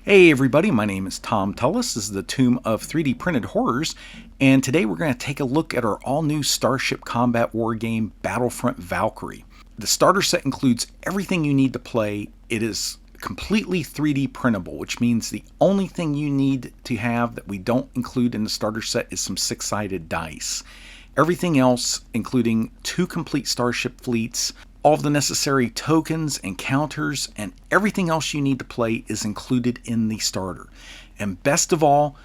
Hey everybody, my name is Tom Tullis. This is the Tomb of 3D Printed Horrors, and today we're going to take a look at our all-new Starship Combat War game, Battlefront Valkyrie. The starter set includes everything you need to play. It is completely 3D printable, which means the only thing you need to have that we don't include in the starter set is some six-sided dice. Everything else, including 2 complete starship fleets, all of the necessary tokens and counters, and everything else you need to play is included in the starter. And best of all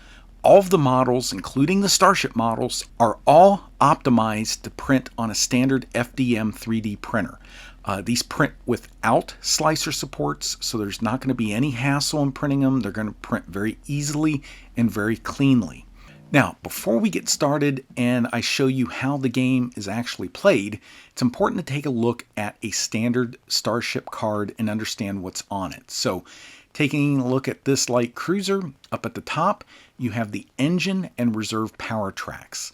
of the models, including the starship models, are all optimized to print on a standard FDM 3D printer. These print without slicer supports, so there's not going to be any hassle in printing them. They're going to print very easily and very cleanly. Now, before we get started and I show you how the game is actually played, it's important to take a look at a standard Starship card and understand what's on it. So, taking a look at this light cruiser, up at the top, you have the engine and reserve power tracks.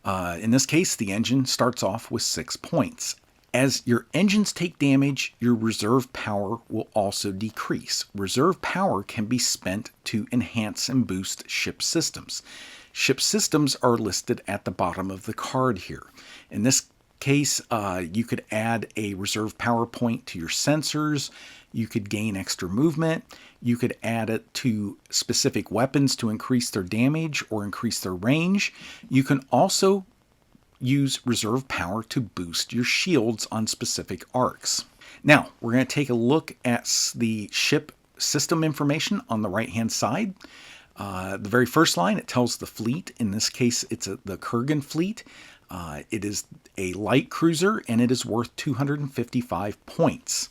In this case, the engine starts off with 6 points. As your engines take damage, your reserve power will also decrease. Reserve power can be spent to enhance and boost ship systems. Ship systems are listed at the bottom of the card here. In this case, you could add a reserve power point to your sensors. You could gain extra movement. You could add it to specific weapons to increase their damage or increase their range. You can also use reserve power to boost your shields on specific arcs. Now, we're going to take a look at the ship system information on the right-hand side. The very first line, it tells the fleet. In this case, it's the Kurgan fleet. It is a light cruiser, and it is worth 255 points.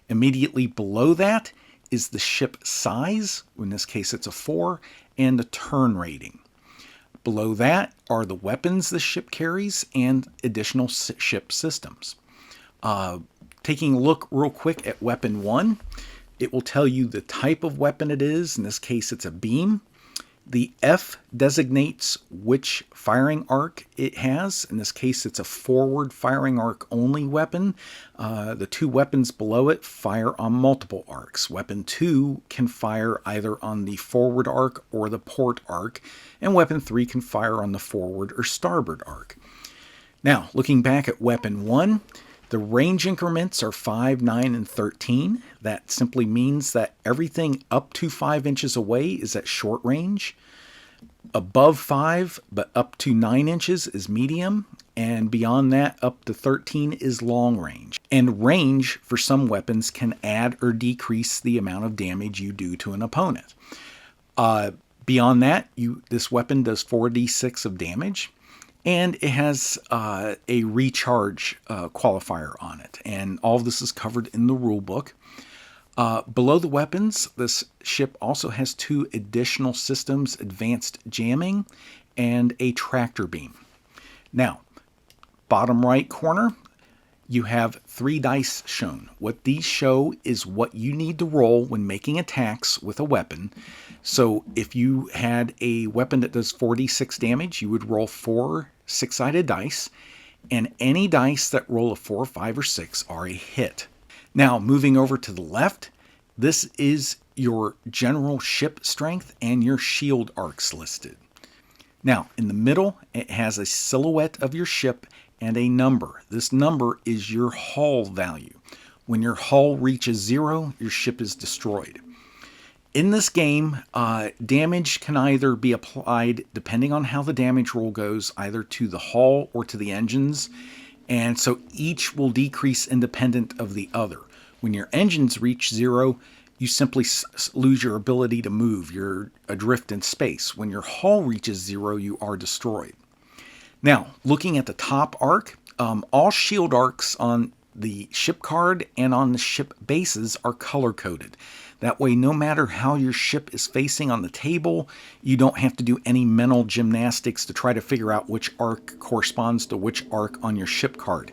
Immediately below that is the ship size. In this case, it's a 4, and the turn rating. Below that are the weapons the ship carries and additional ship systems. Taking a look real quick at Weapon 1, it will tell you the type of weapon it is. In this case, it's a beam. The F designates which firing arc it has. In this case, it's a forward firing arc only weapon. The 2 weapons below it fire on multiple arcs. Weapon 2 can fire either on the forward arc or the port arc, and Weapon 3 can fire on the forward or starboard arc. Now, looking back at Weapon 1, the range increments are 5, 9, and 13. That simply means that everything up to 5 inches away is at short range. Above 5, but up to 9 inches is medium. And beyond that, up to 13 is long range. And range for some weapons can add or decrease the amount of damage you do to an opponent. Beyond that, this weapon does 4d6 of damage. And it has a recharge qualifier on it. And all of this is covered in the rulebook. Below the weapons, this ship also has 2 additional systems, advanced jamming and a tractor beam. Now, bottom right corner, you have 3 dice shown. What these show is what you need to roll when making attacks with a weapon. So if you had a weapon that does 4d6 damage, you would roll 4 6-sided dice, and any dice that roll a 4, 5, or 6 are a hit. Now, moving over to the left, this is your general ship strength and your shield arcs listed. Now, in the middle, it has a silhouette of your ship and a number. This number is your hull value. When your hull reaches 0, your ship is destroyed. In this game, damage can either be applied, depending on how the damage roll goes, either to the hull or to the engines, and so each will decrease independent of the other. When your engines reach 0, you simply lose your ability to move. You're adrift in space. When your hull reaches 0, you are destroyed. Now, looking at the top arc, all shield arcs on the ship card and on the ship bases are color-coded. That way, no matter how your ship is facing on the table, you don't have to do any mental gymnastics to try to figure out which arc corresponds to which arc on your ship card.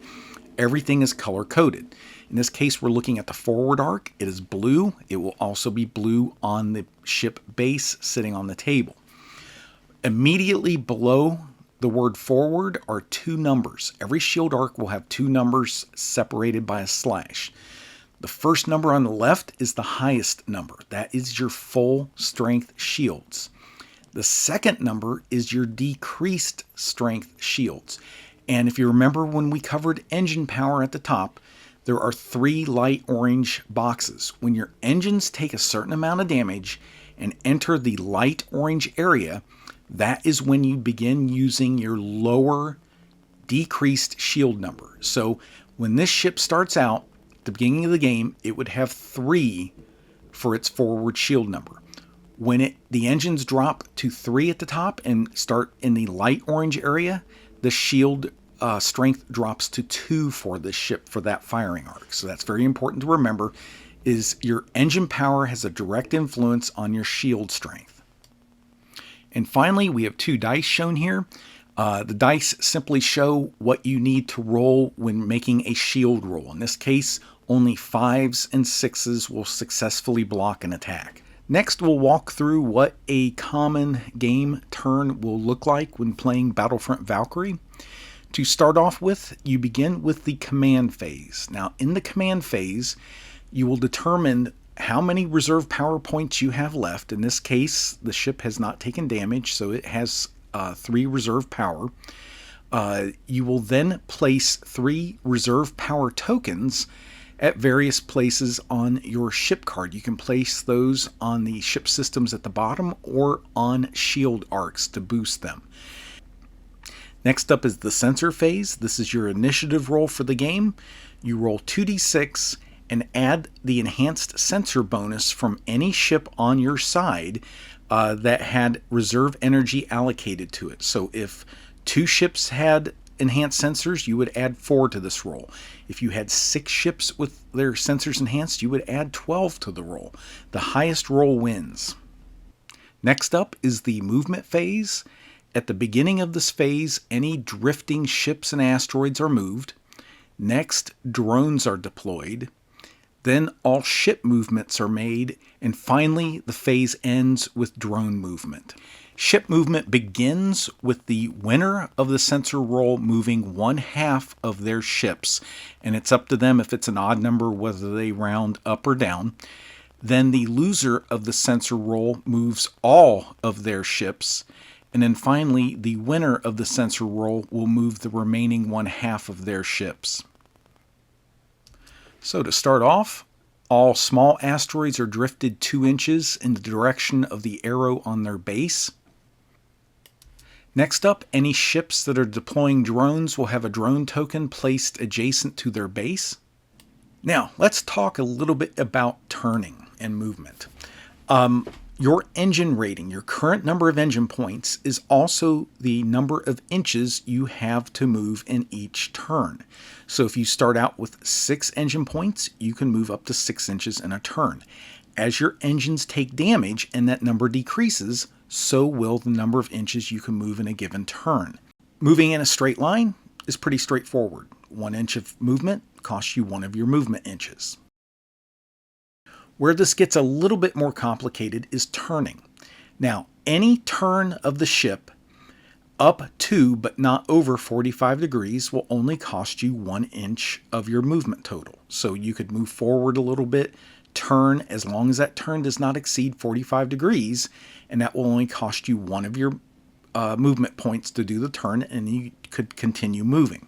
Everything is color-coded. In this case, we're looking at the forward arc. It is blue. It will also be blue on the ship base sitting on the table. Immediately below the word forward are 2 numbers. Every shield arc will have 2 numbers separated by a slash. The first number on the left is the highest number. That is your full strength shields. The second number is your decreased strength shields. And if you remember when we covered engine power at the top, there are 3 light orange boxes. When your engines take a certain amount of damage and enter the light orange area, that is when you begin using your lower decreased shield number. So when this ship starts out, at the beginning of the game, it would have 3 for its forward shield number. When the engines drop to 3 at the top and start in the light orange area, the shield strength drops to 2 for this ship for that firing arc. So that's very important to remember, is your engine power has a direct influence on your shield strength. And finally, we have 2 dice shown here. The dice simply show what you need to roll when making a shield roll. In this case, only 5s and 6s will successfully block an attack. Next, we'll walk through what a common game turn will look like when playing Battlefront Valkyrie. To start off with, you begin with the command phase. Now, in the command phase, you will determine how many reserve power points you have left. In this case, the ship has not taken damage, so it has 3 reserve power. You will then place 3 reserve power tokens at various places on your ship card. You can place those on the ship systems at the bottom or on shield arcs to boost them. Next up is the sensor phase. This is your initiative roll for the game. You roll 2d6 and add the enhanced sensor bonus from any ship on your side that had reserve energy allocated to it. So if 2 ships had enhanced sensors, you would add 4 to this roll. If you had 6 ships with their sensors enhanced, you would add 12 to the roll. The highest roll wins. Next up is the movement phase. At the beginning of this phase, any drifting ships and asteroids are moved. Next, drones are deployed. Then all ship movements are made. And finally, the phase ends with drone movement. Ship movement begins with the winner of the sensor roll moving 1/2 of their ships. And it's up to them if it's an odd number whether they round up or down. Then the loser of the sensor roll moves all of their ships. And then finally, the winner of the sensor roll will move the remaining 1/2 of their ships. So to start off, all small asteroids are drifted 2 inches in the direction of the arrow on their base. Next up, any ships that are deploying drones will have a drone token placed adjacent to their base. Now, let's talk a little bit about turning and movement. Your engine rating, your current number of engine points, is also the number of inches you have to move in each turn. So if you start out with 6 engine points, you can move up to 6 inches in a turn. As your engines take damage and that number decreases, so will the number of inches you can move in a given turn. Moving in a straight line is pretty straightforward. 1 inch of movement costs you 1 of your movement inches. Where this gets a little bit more complicated is turning. Now, any turn of the ship up to but not over 45 degrees will only cost you 1 inch of your movement total. So you could move forward a little bit, turn, as long as that turn does not exceed 45 degrees, and that will only cost you 1 of your movement points to do the turn, and you could continue moving.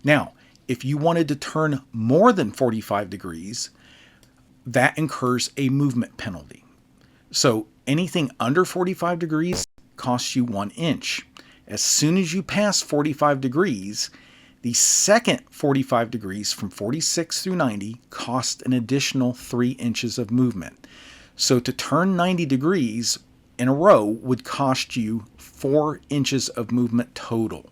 Now, if you wanted to turn more than 45 degrees, that incurs a movement penalty. So anything under 45 degrees costs you 1 inch. As soon as you pass 45 degrees, the second 45 degrees from 46 through 90 cost an additional 3 inches of movement. So to turn 90 degrees in a row would cost you 4 inches of movement total.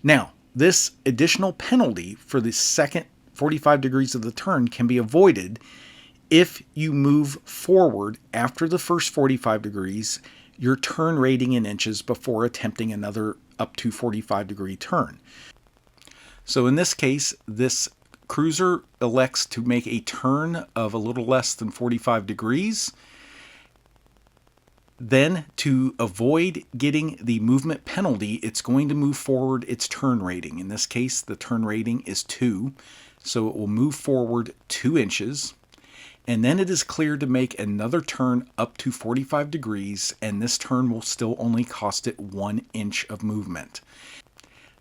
Now, this additional penalty for the second 45 degrees of the turn can be avoided if you move forward after the first 45 degrees, your turn rating in inches before attempting another up to 45 degree turn. So in this case, this cruiser elects to make a turn of a little less than 45 degrees. Then, to avoid getting the movement penalty, it's going to move forward its turn rating. In this case, the turn rating is 2. So it will move forward 2 inches, and then it is cleared to make another turn up to 45 degrees, and this turn will still only cost it 1 inch of movement.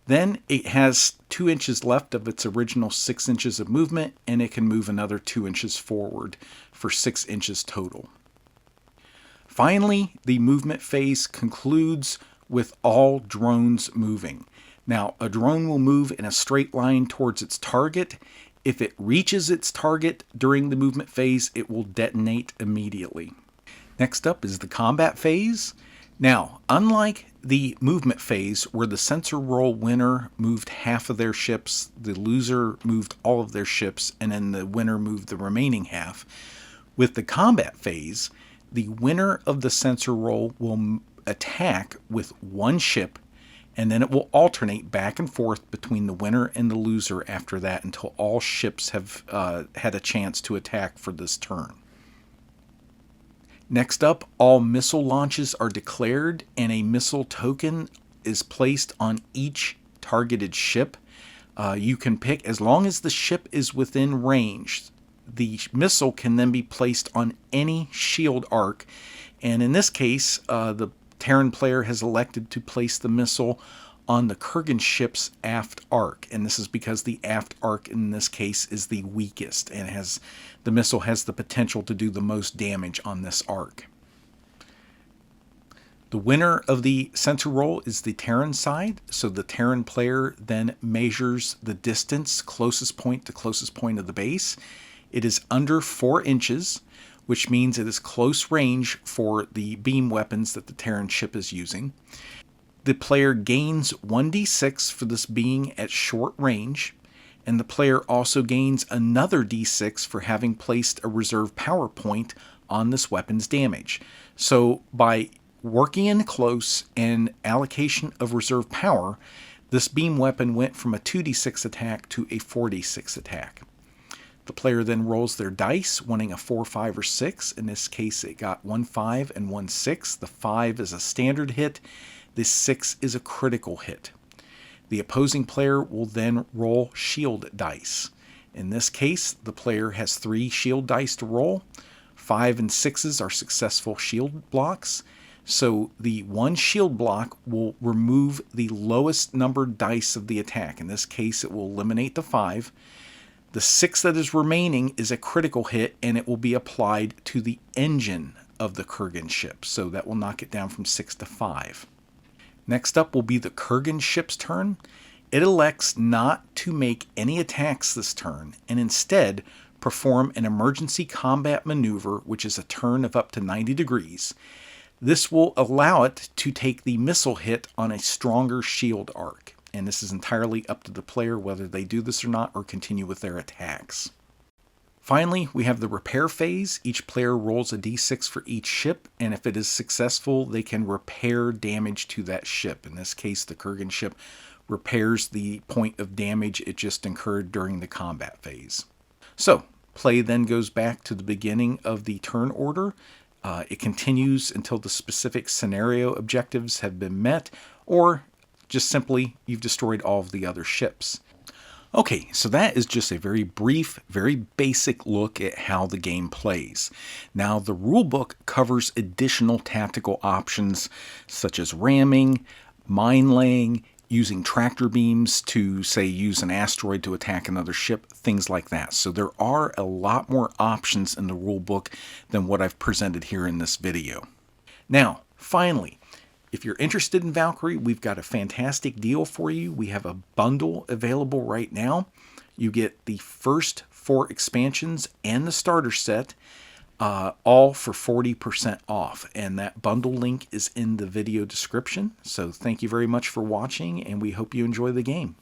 Then it has 2 inches left of its original 6 inches of movement, and it can move another 2 inches forward for 6 inches total. Finally, the movement phase concludes with all drones moving. Now, a drone will move in a straight line towards its target. If it reaches its target during the movement phase, it will detonate immediately. Next up is the combat phase. Now, unlike the movement phase where the sensor roll winner moved half of their ships, the loser moved all of their ships, and then the winner moved the remaining half, with the combat phase, the winner of the sensor roll will attack with 1 ship, and then it will alternate back and forth between the winner and the loser after that until all ships have had a chance to attack for this turn. Next up, all missile launches are declared, and a missile token is placed on each targeted ship. You can pick, as long as the ship is within range, the missile can then be placed on any shield arc, and in this case, the Terran player has elected to place the missile on the Kurgan ship's aft arc, and this is because the aft arc in this case is the weakest, and the missile has the potential to do the most damage on this arc. The winner of the sensor roll is the Terran side, so the Terran player then measures the distance, closest point to closest point of the base. It is under 4 inches, which means it is close range for the beam weapons that the Terran ship is using. The player gains 1d6 for this being at short range, and the player also gains another d6 for having placed a reserve power point on this weapon's damage. So by working in close and allocation of reserve power, this beam weapon went from a 2d6 attack to a 4d6 attack. The player then rolls their dice, wanting a 4, 5, or 6. In this case, it got 1, 5, and 1, 6. The 5 is a standard hit. The 6 is a critical hit. The opposing player will then roll shield dice. In this case, the player has 3 shield dice to roll. 5 and 6s are successful shield blocks. So the 1 shield block will remove the lowest numbered dice of the attack. In this case, it will eliminate the 5. The 6 that is remaining is a critical hit, and it will be applied to the engine of the Kurgan ship. So that will knock it down from 6 to 5. Next up will be the Kurgan ship's turn. It elects not to make any attacks this turn, and instead perform an emergency combat maneuver, which is a turn of up to 90 degrees. This will allow it to take the missile hit on a stronger shield arc, and this is entirely up to the player whether they do this or not or continue with their attacks. Finally, we have the repair phase. Each player rolls a d6 for each ship, and if it is successful, they can repair damage to that ship. In this case, the Kurgan ship repairs the point of damage it just incurred during the combat phase. So, play then goes back to the beginning of the turn order. It continues until the specific scenario objectives have been met, or just simply you've destroyed all of the other ships. Okay, so that is just a very brief, very basic look at how the game plays. Now, the rulebook covers additional tactical options such as ramming, mine laying, using tractor beams to, say, use an asteroid to attack another ship, things like that. So there are a lot more options in the rulebook than what I've presented here in this video. Now, finally, if you're interested in Valkyrie, we've got a fantastic deal for you. We have a bundle available right now. You get the first 4 expansions and the starter set, all for 40% off. And that bundle link is in the video description. So thank you very much for watching, and we hope you enjoy the game.